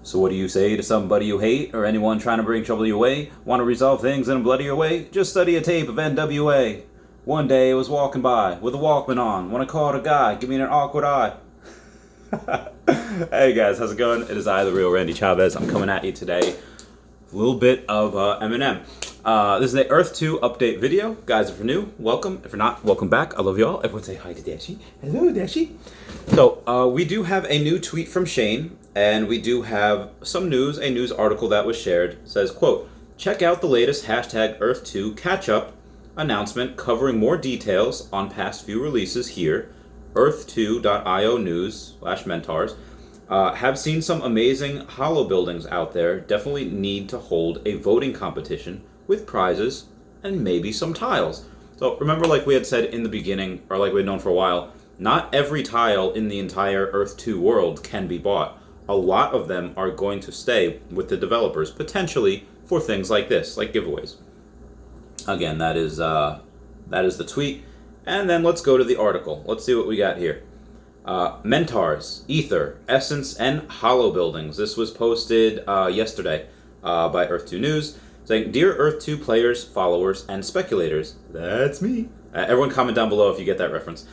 So what do you say to somebody you hate or anyone trying to bring trouble your way? Want to resolve things in a bloodier way? Just study a tape of NWA. One day I was walking by with a Walkman on when I caught a guy give me an awkward eye. Hey guys, how's it going? It is I, the real Randy Chavez. I'm coming at you today. A little bit of Eminem. This is the Earth 2 update video. Guys, if you're new, welcome. If you're not, welcome back. I love y'all. Everyone say hi to Dashi. Hello, Dashi. So, we do have a new tweet from Shane, and we do have some news. A news article that was shared it says, quote, check out the latest hashtag Earth2 catch-up announcement covering more details on past few releases here. Earth2.io news/mentors. Have seen some amazing hollow buildings out there. Definitely need to hold a voting competition with prizes and maybe some tiles. So remember, like we had said in the beginning, or like we had known for a while, not every tile in the entire Earth 2 world can be bought. A lot of them are going to stay with the developers, potentially for things like this, like giveaways. Again, that is the tweet. And then let's go to the article. Let's see what we got here. Mentars, Ether, Essence, and Hollow Buildings. This was posted yesterday by Earth2 News, saying, Dear Earth2 players, followers, and speculators. That's me. Everyone comment down below if you get that reference.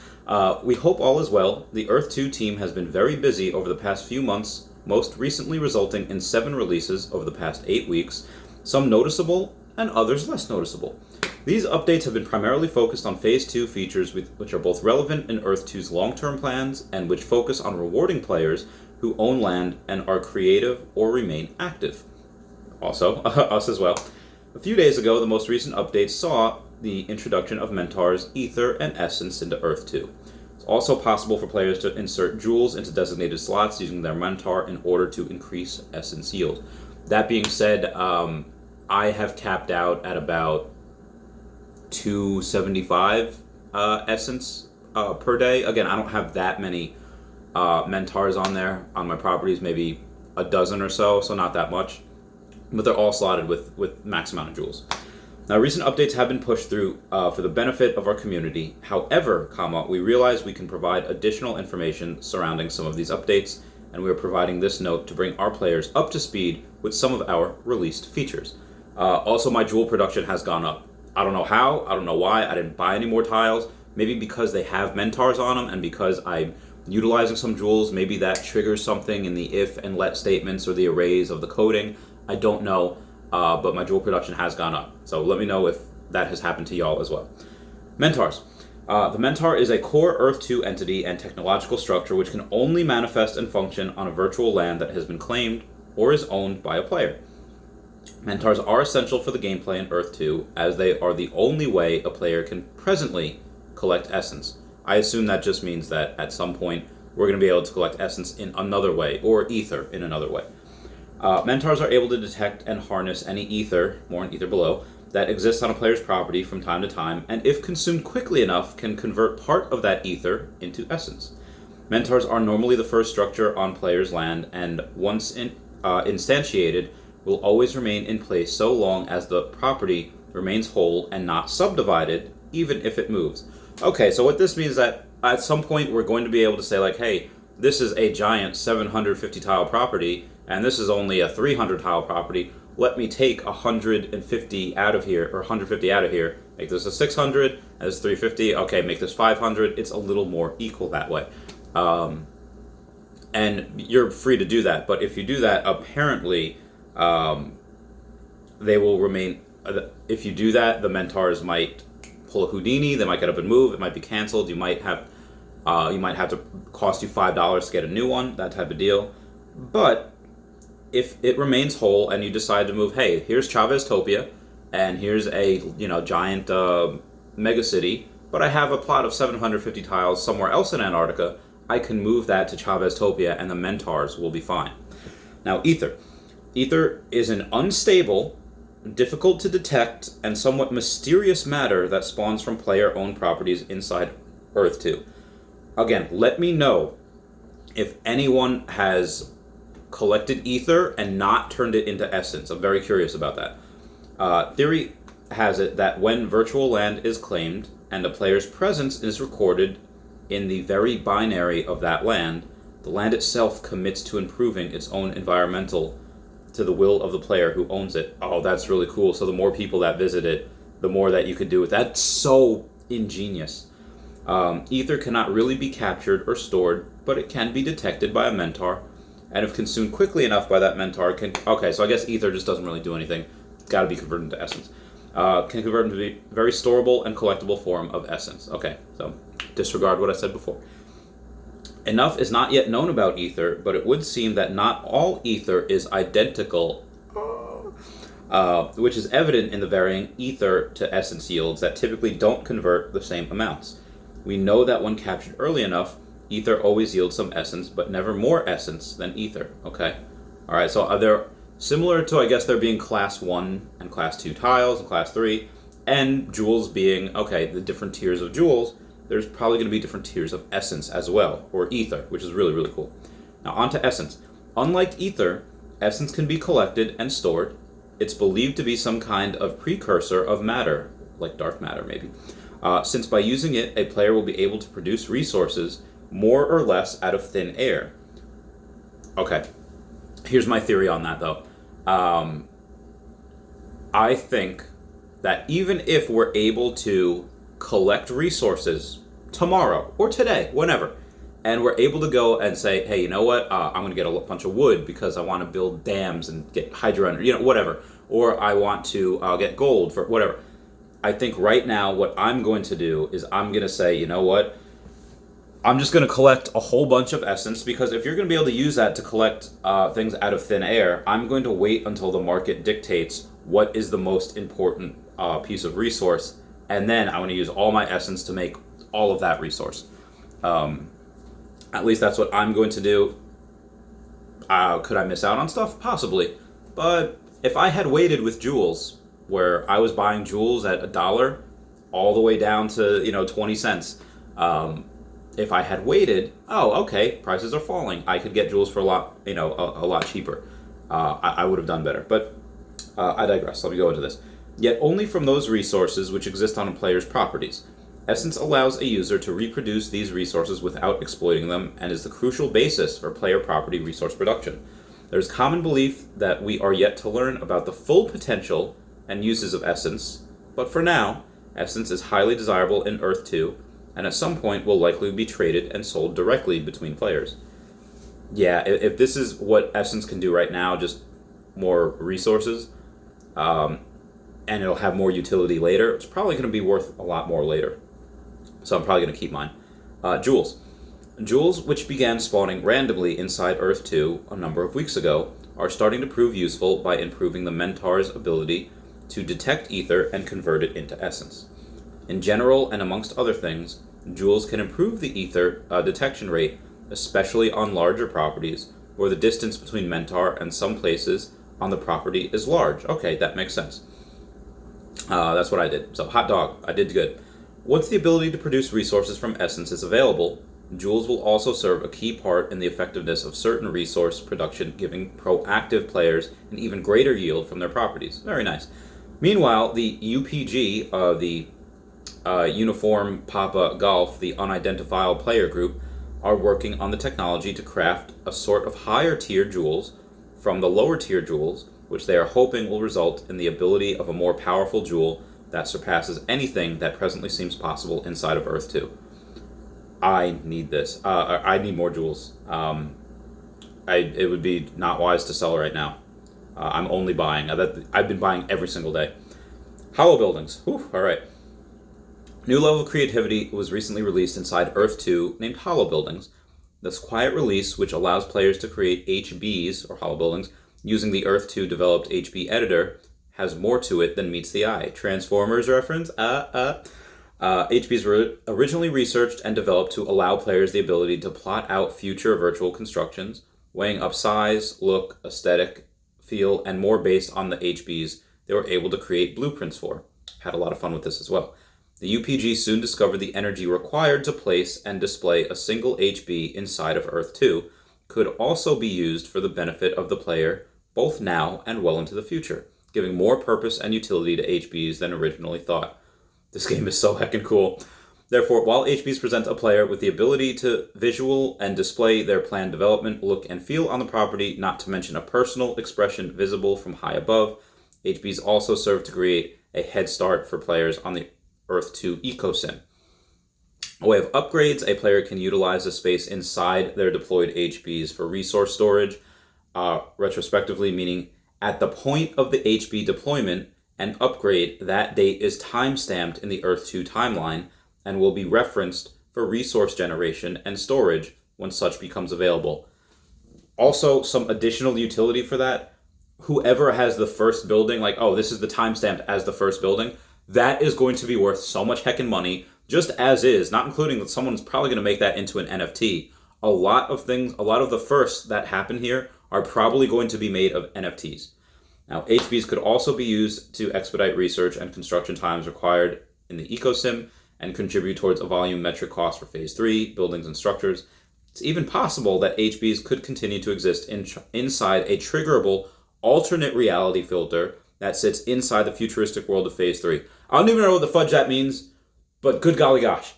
We hope all is well. The Earth2 team has been very busy over the past few months, most recently resulting in 7 releases over the past 8 weeks, some noticeable and others less noticeable. These updates have been primarily focused on Phase 2 features which are both relevant in Earth-2's long-term plans and which focus on rewarding players who own land and are creative or remain active. Also, us as well. A few days ago, the most recent updates saw the introduction of Mentars, Ether, and Essence into Earth-2. It's also possible for players to insert jewels into designated slots using their Mentar in order to increase Essence yield. That being said, I have capped out at about 275 essence per day. Again, I don't have that many mentars on there on my properties, maybe a dozen or so not that much, but they're all slotted with max amount of jewels. Now, recent updates have been pushed through for the benefit of our community. However, we realize we can provide additional information surrounding some of these updates, and we are providing this note to bring our players up to speed with some of our released features. Also, my jewel production has gone up. I don't know how, I don't know why, I didn't buy any more tiles. Maybe because they have mentars on them and because I'm utilizing some jewels, maybe that triggers something in the if and let statements or the arrays of the coding. I don't know, but my jewel production has gone up. So let me know if that has happened to y'all as well. Mentars. The Mentar is a core Earth 2 entity and technological structure which can only manifest and function on a virtual land that has been claimed or is owned by a player. Mentars are essential for the gameplay in Earth 2, as they are the only way a player can presently collect Essence. I assume that just means that at some point we're going to be able to collect Essence in another way, or Ether in another way. Mentars are able to detect and harness any Ether, more on Ether below, that exists on a player's property from time to time, and if consumed quickly enough, can convert part of that Ether into Essence. Mentars are normally the first structure on player's land, and once instantiated, will always remain in place so long as the property remains whole and not subdivided, even if it moves. Okay, so what this means is that at some point we're going to be able to say, like, hey, this is a giant 750 tile property, and this is only a 300 tile property. Let me take 150 out of here, or 150 out of here, make this a 600, and this is 350, okay, make this 500. It's a little more equal that way. And you're free to do that, but if you do that, apparently they will remain. If you do that, the mentars might pull a Houdini. They might get up and move. It might be canceled. You might have to cost you $5 to get a new one. That type of deal. But if it remains whole and you decide to move, hey, here's Chavez Topia, and here's a giant megacity, but I have a plot of 750 tiles somewhere else in Antarctica. I can move that to Chavez Topia, and the mentars will be fine. Now, Ether. Ether is an unstable, difficult to detect, and somewhat mysterious matter that spawns from player-owned properties inside Earth 2. Again, let me know if anyone has collected Ether and not turned it into Essence. I'm very curious about that. Theory has it that when virtual land is claimed and a player's presence is recorded in the very binary of that land, The land itself commits to improving its own environmental to the will of the player who owns it. Oh, that's really cool. So the more people that visit it, the more that you could do with that. That's so ingenious. Ether cannot really be captured or stored, but it can be detected by a mentor, and if consumed quickly enough by that mentor, can... Okay, so I guess ether just doesn't really do anything. It's got to be converted into essence. Can convert into a very storable and collectible form of essence. Okay, so disregard what I said before. Enough is not yet known about ether, but it would seem that not all ether is identical, which is evident in the varying ether to essence yields that typically don't convert the same amounts. We know that when captured early enough, ether always yields some essence, but never more essence than ether. Okay, all right. So are there similar to, I guess, there being class 1 and class 2 tiles and class 3, and jewels being, okay, the different tiers of jewels. There's probably going to be different tiers of essence as well, or ether, which is really, really cool. Now, on to essence. Unlike ether, essence can be collected and stored. It's believed to be some kind of precursor of matter, like dark matter, maybe. Since by using it, a player will be able to produce resources more or less out of thin air. Okay, here's my theory on that, though. I think that even if we're able to collect resources tomorrow or today, whenever, and we're able to go and say, hey, you know what, I'm going to get a bunch of wood because I want to build dams and get hydro energy, whatever, or I want to get gold for whatever. I think right now what I'm going to do is I'm going to say, you know what, I'm just going to collect a whole bunch of essence, because if you're going to be able to use that to collect things out of thin air, I'm going to wait until the market dictates what is the most important piece of resource, and then I want to use all my essence to make all of that resource. At least that's what I'm going to do. Could I miss out on stuff? Possibly. But if I had waited with jewels, where I was buying jewels at $1 all the way down to 20 cents, if I had waited, okay, prices are falling, I could get jewels for a lot cheaper. I would have done better. But I digress. Let me go into this. Yet only from those resources which exist on a player's properties. Essence allows a user to reproduce these resources without exploiting them, and is the crucial basis for player property resource production. There is common belief that we are yet to learn about the full potential and uses of essence, but for now, essence is highly desirable in Earth 2, and at some point will likely be traded and sold directly between players. Yeah, if this is what essence can do right now, just more resources, and it'll have more utility later, it's probably going to be worth a lot more later. So I'm probably going to keep mine. Jewels. Jewels, which began spawning randomly inside Earth 2 a number of weeks ago, are starting to prove useful by improving the Mentor's ability to detect ether and convert it into essence. In general, and amongst other things, jewels can improve the ether detection rate, especially on larger properties, where the distance between Mentor and some places on the property is large. Okay, that makes sense. That's what I did. So, hot dog, I did good. Once the ability to produce resources from essence is available, jewels will also serve a key part in the effectiveness of certain resource production, giving proactive players an even greater yield from their properties. Very nice. Meanwhile, the UPG, the Uniform Papa Golf, the unidentifiable player group, are working on the technology to craft a sort of higher tier jewels from the lower tier jewels, which they are hoping will result in the ability of a more powerful jewel that surpasses anything that presently seems possible inside of Earth 2. I need this. I need more jewels. It would be not wise to sell right now. I'm only buying. I've been buying every single day. Hollow buildings. Whew, all right. New level of creativity was recently released inside Earth 2 named Hollow Buildings. This quiet release, which allows players to create HBs, or hollow buildings, using the Earth 2 developed HB editor, has more to it than meets the eye. Transformers reference? HBs were originally researched and developed to allow players the ability to plot out future virtual constructions, weighing up size, look, aesthetic, feel, and more based on the HBs they were able to create blueprints for. Had a lot of fun with this as well. The UPG soon discovered the energy required to place and display a single HB inside of Earth 2 could also be used for the benefit of the player both now and well into the future, giving more purpose and utility to HBs than originally thought. This game is so heckin' cool. Therefore, while HBs present a player with the ability to visual and display their planned development, look, and feel on the property, not to mention a personal expression visible from high above, HBs also serve to create a head start for players on the Earth 2 ecosim. A way of upgrades, a player can utilize the space inside their deployed HBs for resource storage, retrospectively, meaning at the point of the HB deployment and upgrade, that date is time-stamped in the Earth 2 timeline and will be referenced for resource generation and storage when such becomes available. Also, some additional utility for that, whoever has the first building, like, oh, this is the timestamp as the first building, that is going to be worth so much heckin' money, just as is, not including that someone's probably going to make that into an NFT. A lot of the firsts that happen here are probably going to be made of NFTs. Now, HBs could also be used to expedite research and construction times required in the ecosim and contribute towards a volumetric cost for Phase 3, buildings and structures. It's even possible that HBs could continue to exist inside a triggerable alternate reality filter that sits inside the futuristic world of Phase 3. I don't even know what the fudge that means, but good golly gosh.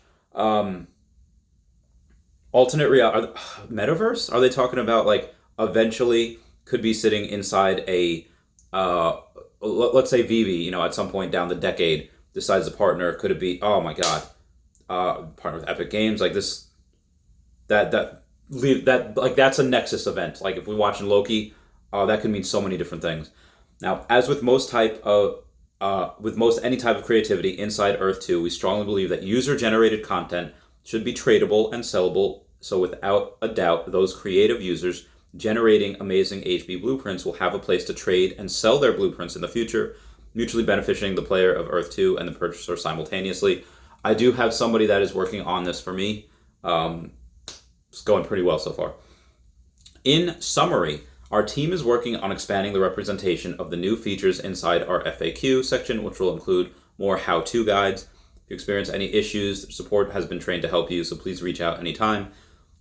Alternate reality, metaverse? Are they talking about, like, eventually could be sitting inside a, let's say Vivi, at some point down the decade, decides to partner. Could it be, oh my god, partner with Epic Games, like this, that's a Nexus event. Like, if we're watching Loki, that could mean so many different things. Now, as with most any type of creativity inside Earth 2, we strongly believe that user-generated content should be tradable and sellable. So without a doubt, those creative users generating amazing HB blueprints will have a place to trade and sell their blueprints in the future, mutually benefiting the player of Earth 2 and the purchaser simultaneously. I do have somebody that is working on this for me. It's going pretty well so far. In summary, our team is working on expanding the representation of the new features inside our FAQ section, which will include more how-to guides. If you experience any issues, support has been trained to help you, so please reach out anytime.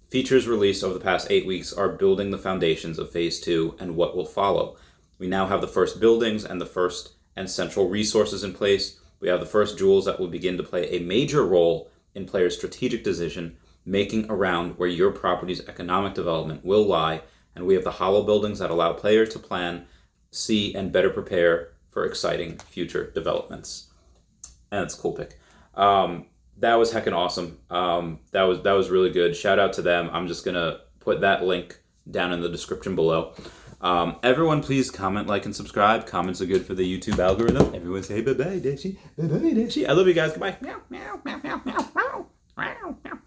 Features released over the past 8 weeks are building the foundations of Phase 2 and what will follow. We now have the first buildings and the first and central resources in place. We have the first jewels that will begin to play a major role in players' strategic decision making around where your property's economic development will lie, and we have the hollow buildings that allow players to plan, see, and better prepare for exciting future developments. And it's a cool pick. That was heckin' awesome. That was really good. Shout out to them. I'm just gonna put that link down in the description below. Everyone, please comment, like, and subscribe. Comments are good for the YouTube algorithm. Everyone say bye-bye, Dashi. Bye-bye, Dashi. I love you guys. Goodbye. Meow, meow, meow, meow, meow, meow, meow, meow.